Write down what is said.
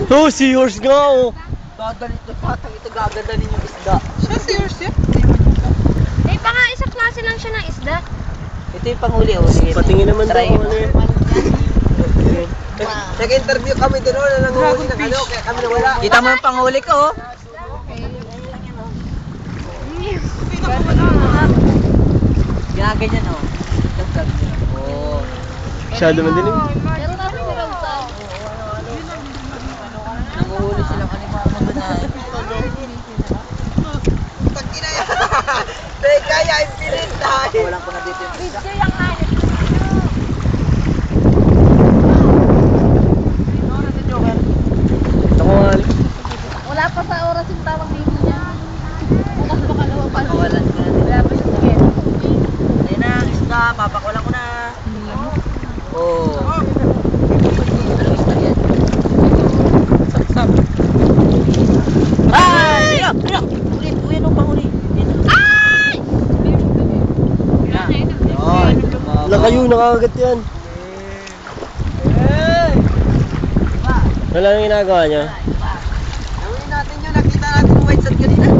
Oh, seahorse nga oh. Dadalito patang ito gagadanin yung isda. Siya seahorse yun? Eh, baka isang klase lang siya ng isda. Ito yung panghuli oh. Patingin naman daw ano yun. Nag-interview kami doon na nanguhuli ng ano, kaya kami nawala. Kita mo yung panghuli ko oh. Ginaganyan oh. Oh. Masyado man din eh. Nanguhuli silang animama doon na. Tagina yan. Teka, yung pilit tayo. Walang ko na dito yung isda. Ito ko nga. Wala pa sa oras yung tawag dito niya. Bukas baka lawa pa. Kawalan ko na. Wala pa siya sakit. Ayun na, isda. Papakulan ko na. Oh. Anong isda yan? Saksak. Ay! Ayun! Ulit! Uy, anong panghuli? Ay! Yun. Nakayo, nakakagat yan. Wala nang ginagawa niya. Gawin natin yun, nakita natin yung white sand kanina.